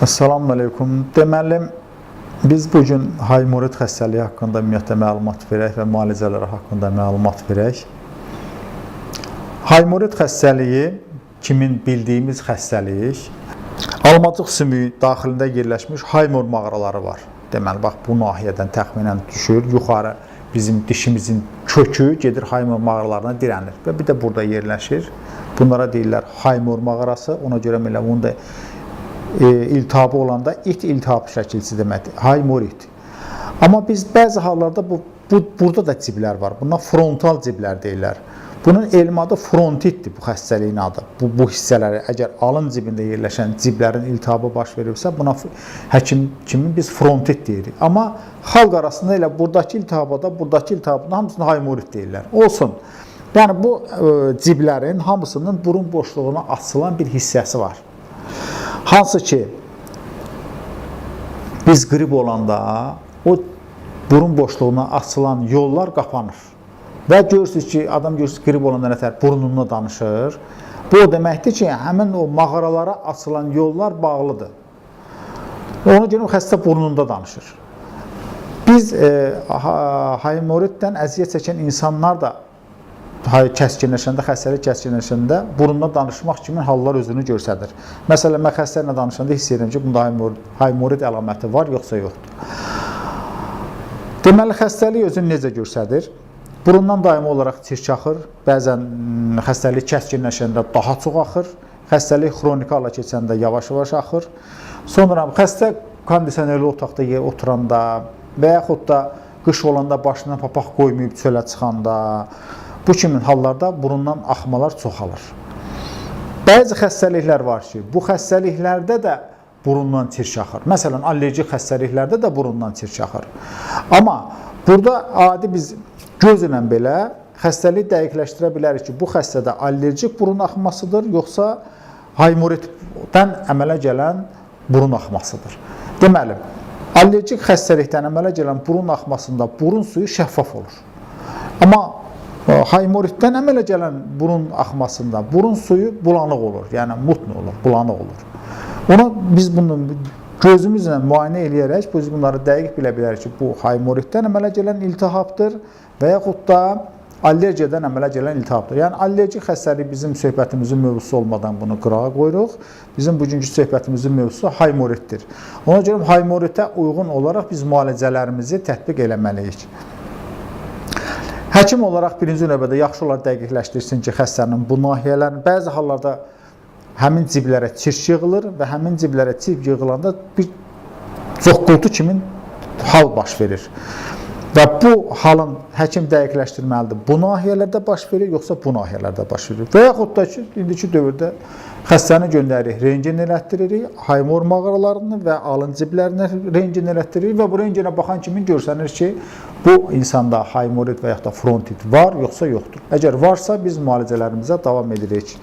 Assalamu aleykum. Deməli, biz bugün haymorid xəstəliyi haqqında ümumiyyətlə məlumat verək və müalicələri haqqında məlumat verək. Haymorid xəstəliyi kimin bildiyimiz xəstəlik, almacıq sümüyü daxilində yerləşmiş haymor mağaraları var. Deməli, bax bu nahiyədən təxminən düşür, yuxarı bizim dişimizin kökü gedir haymor mağaralarına dirənir və bir də burada yerləşir. Bunlara deyirlər haymor mağarası, ona görə belə bunu da iltihabı olanda it iltihabı şəkilçisi deməkdir, haymorid. Amma biz bəzi hallarda burada da ciblər var, buna frontal ciblər deyirlər. Bunun elmi adı frontitdir bu xəstəliyin adı. Bu hissələri, əgər alın cibində yerləşən ciblərin iltihabı baş verirsə, buna həkim kimi biz frontit deyirik. Amma xalq arasında elə buradakı iltihabada, buradakı iltihabada hamısını haymorid deyirlər. Olsun. Yəni bu ciblərin hamısının burun boşluğuna açılan bir hissəsi var. Hansı ki, biz qrip olanda o burun boşluğuna açılan yollar qapanır. Və görürsünüz ki, adam görürsünüz qrip olanda nətər burnunla danışır. Bu o deməkdir ki, həmin o mağaralara açılan yollar bağlıdır. Ona görə xəstə burnunda danışır. Biz haymoriddən əziyyət çəkən insanlar da kəskinləşəndə, xəstəlik kəskinləşəndə burunla danışmaq kimi hallar özünü göstərir. Məsələn, mən xəstələrlə danışanda hiss edirəm ki, bunda haymorid əlaməti var, yoxsa yoxdur. Deməli, xəstəlik özünü necə göstərir? Burundan daimi olaraq çirk axır, bəzən xəstəlik kəskinləşəndə daha çox axır, xəstəlik xroniki hala keçəndə yavaş-yavaş axır. Sonra xəstə kondisionerli otaqda oturanda və yaxud da qış olanda başına papaq qoymayıb çölə çıxanda, bu kimi hallarda burundan axmalar çoxalır. Bəzi xəstəliklər var ki, bu xəstəliklərdə də burundan çirk axır. Məsələn, allergik xəstəliklərdə də burundan çirk axır. Amma burada adi biz gözlə belə xəstəliyi dəqiqləşdirə bilərik ki, bu xəstədə allergik burun axmasıdır, yoxsa haymoriddən əmələ gələn burun axmasıdır. Deməli, allergik xəstəlikdən əmələ gələn burun axmasında burun suyu şəffaf olur. Amma haymoriddən əmələ gələn burun axmasında burun suyu bulanıq olur, yəni mutlu olur, bulanıq olur. Onu biz bunu gözümüzlə müayinə eləyərək biz bunları dəqiq bilə bilərik ki, bu haymoriddən əmələ gələn iltihabdır və yaxud da allergiyadan əmələ gələn iltihabdır. Yəni allergik xəstəlik bizim söhbətimizin mövzusu olmadan bunu qırağa qoyuruq. Bizim bugünkü söhbətimizin mövzusu haymoriddir. Ona görə haymoridə uyğun olaraq biz müalicələrimizi tətbiq eləməliyik. Həkim olaraq birinci növbədə yaxşı olaraq dəqiqləşdirsin ki, xəstənin bu nahiyələrini bəzi hallarda həmin ciblərə çirk yığılır və həmin ciblərə çirk yığılanda bir zoqqultu kimi hal baş verir. Və bu halın həkim dəqiqləşdirməlidir. Bu nahiyələrdə baş verir, yoxsa bu nahiyələrdə baş verir. Və yaxud da ki, indiki dövrdə xəstəni göndəririk, rentgen elətdiririk, haymor mağaralarını və alın ciblərini rentgen elətdiririk və bu rentgenə baxan kimi görsənir ki, bu insanda haymorid və yaxud da frontit var, yoxsa yoxdur. Əgər varsa, biz müalicələrimizə davam edirik.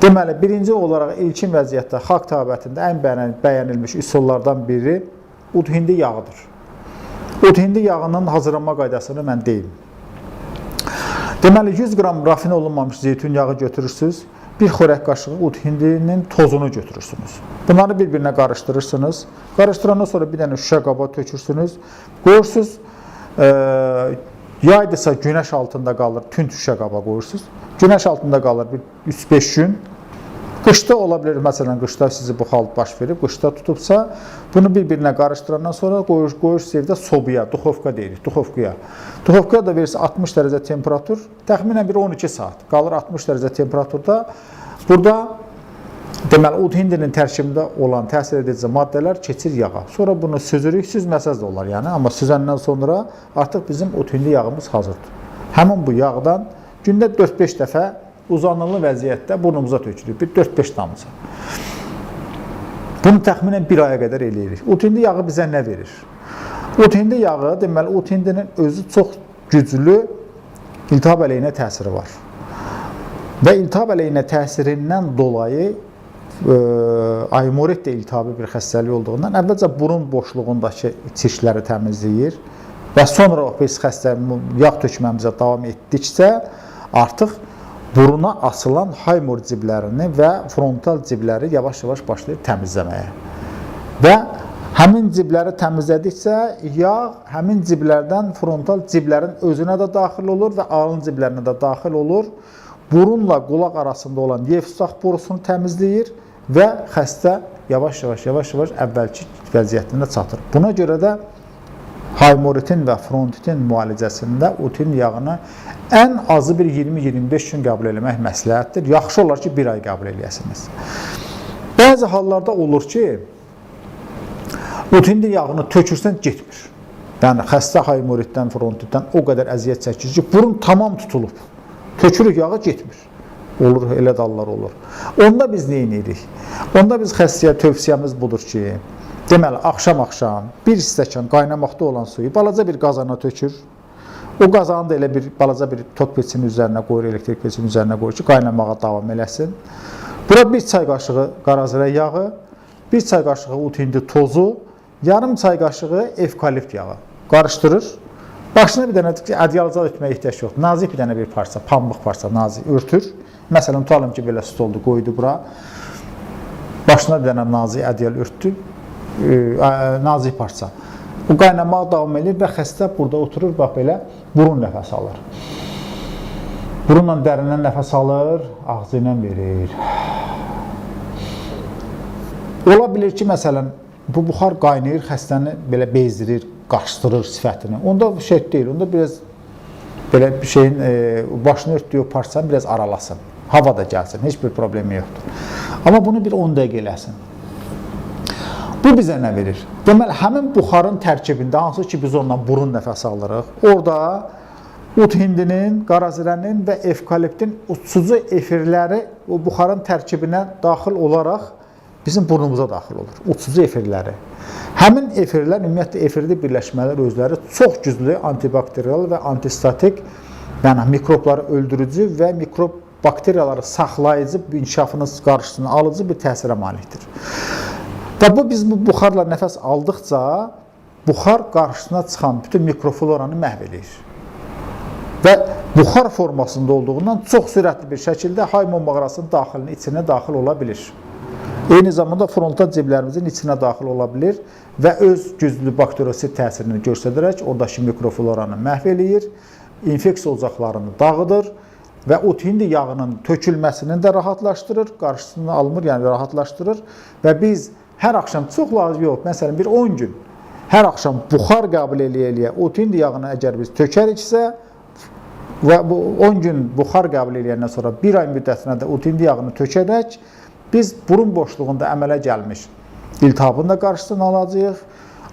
Deməli, birinci olaraq ilkin vəziyyətdə xalq təbabətində ən bəyənilmiş üsullardan biri ud-hindi yağıdır. Ud-hindi yağının hazırlanma qaydasını mən deyim. Deməli, 100 qram rafinə olunmamış zeytun yağı götürürsünüz, bir xörək qaşığı ud-hindinin tozunu götürürsünüz. Bunları bir-birinə qarışdırırsınız. Qarışdırandan sonra bir dənə şüşə qaba tökürsünüz. Qoyursunuz, yaydısa günəş altında qalır, tünd şüşə qaba qoyursunuz. Günəş altında qalır 3-5 gün. Qışda ola bilər, məsələn, qışda sizi bu hal baş verib, qışda tutubsa, bunu bir-birinə qarışdırandan sonra qoyursunuz evdə sobaya, duxovka deyirik, duxovkaya. Duxovkaya da verirsə 60 dərəcə temperatur, təxminən bir 12 saat qalır 60 dərəcə temperaturda. Burada, deməli, ud-hindinin tərkibində olan təsir edici maddələr keçir yağa. Sonra bunu süzürük, süzməsəz də olar, yəni, amma süzəndən sonra artıq bizim ud-hindi yağımız hazırdır. Həmin bu yağdan gündə 4-5 dəfə uzanılı vəziyyətdə burnumuza tökülür, bir 4-5 damcı. Bunu təxminən bir aya qədər eləyirik. Ud-hindi yağı bizə nə verir? Ud-hindi yağı, deməli, ud-hindinin özü çox güclü iltihab əleyhinə təsiri var. Və iltihab əleyhinə təsirindən dolayı haymorid də iltihabi bir xəstəlik olduğundan əvvəlcə burun boşluğundakı çirkləri təmizləyir və sonra biz yağ tökməmizə davam etdikcə artıq buruna asılan haymor ciblərini və frontal cibləri yavaş-yavaş başlayır təmizləməyə. və həmin cibləri təmizlədikcə yağ həmin ciblərdən frontal ciblərin özünə də daxil olur və alın ciblərinə də daxil olur. Burunla qulaq arasında olan yefsaq borusunu təmizləyir və xəstə yavaş-yavaş əvvəlki vəziyyətində çatır. Buna görə də haemoritin və frontitin müalicəsində utin yağını ən azı bir 20-25 gün qəbul etmək məsləhətdir. Yaxşı olar ki, 1 ay qəbul edəsiniz. Bəzi hallarda olur ki, utin yağını tökürsən getmir. Yəni, xəstə haemoritdən, frontitdən o qədər əziyyət çəkir ki, burun tamam tutulub. Tökürük yağı getmir. Olur, elə dallar olur. Onda biz nə edirik? Onda biz xəstəyə tövsiyəmiz budur ki, deməli, axşam-axşam bir stəkan qaynamaqda olan suyu balaca bir qazana tökür. O qazanı da elə bir balaca bir tot peçinin üzərinə qoyur, elektrik peçinin üzərinə qoyur ki, qaynamağa davam eləsin. Bura bir çay qaşığı qarazirə yağı, bir çay qaşığı utindi tozu, yarım çay qaşığı evkalipt yağı qarışdırır. Başına bir dənə ədyalca ötməyə ehtiyac yoxdur. Nazik bir dənə bir parça, pambıq parça nazik örtür. Məsələn, tutalım ki, belə stoldu, qoydu bura. Başına bir dənə nazik ədyal örtdü, nazik parça. O qaynamağa davam edir və xəstə burada oturur, bax belə, burun nəfəs alır. Burunla dərindən nəfəs alır, ağzı ilə verir. Ola bilir ki, məsələn, bu buxar qaynayır, xəstəni belə bezdirir, qaşdırır sifətini. Onda şey deyil, onda biraz belə bir şeyin başını örtdüyü parçanı biraz aralasın. Hava da gəlsin, heç bir problemi yoxdur. Amma bunu bir 10 dəqiqə eləsin. Bu bizə nə verir? Deməli, həmin buxarın tərkibində, hansı ki biz ondan burun nəfəs alırıq, orada ut hindinin, qarazirənin və evkaliptin uçucu efirləri o buxarın tərkibinə daxil olaraq bizim burnumuza daxil olur, uçucu efirləri. Həmin efirlər, ümumiyyətlə efirli birləşmələr özləri çox güclü antibakteriyal və antistatik, yəni mikrobları öldürücü və mikrob bakteriyaları saxlayıcı, inkişafının qarşısını alıcı bir təsirə malikdir. Və biz bu buxarla nəfəs aldıqca, buxar qarşısına çıxan bütün mikrofloranı məhv edir. Və buxar formasında olduğundan çox sürətli bir şəkildə haymon mağarasının daxilinin içinə daxil ola bilir. Eyni zamanda frontal ciblərimizin içinə daxil ola bilir və öz güclü bakteriosit təsirini göstərərək oradakı mikrofloranı məhv eləyir, infeksiya ocaqlarını dağıdır və utindi yağının tökülməsini də rahatlaşdırır, qarşısını almır, yəni rahatlaşdırır və biz hər axşam çox lazım yox, məsələn bir 10 gün hər axşam buxar qəbul eləyə-eləyə utindi yağını əgər biz tökəriksə və bu 10 gün buxar qəbul eləyəndən sonra 1 ay müddətinə də utindi yağını tökərək biz burun boşluğunda əmələ gəlmiş iltihabın da qarşısını alacağıq,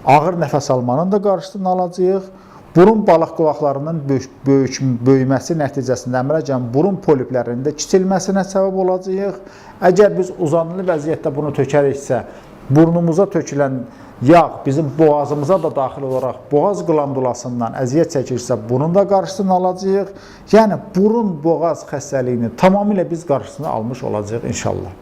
ağır nəfəs almanın da qarşısını alacağıq, burun balıq qulaqlarının böyüməsi nəticəsində əmələ gələn burun poliplərinin də kiçilməsinə səbəb olacağıq. Əgər biz uzanılı vəziyyətdə bunu tökəriksə, burnumuza tökülən yağ bizim boğazımıza da daxil olaraq boğaz qlandulasından əziyyət çəkirsə, bunun da qarşısını alacağıq. Yəni, burun-boğaz xəstəliyini tamamilə biz qarşısını almış olacağıq inşallah.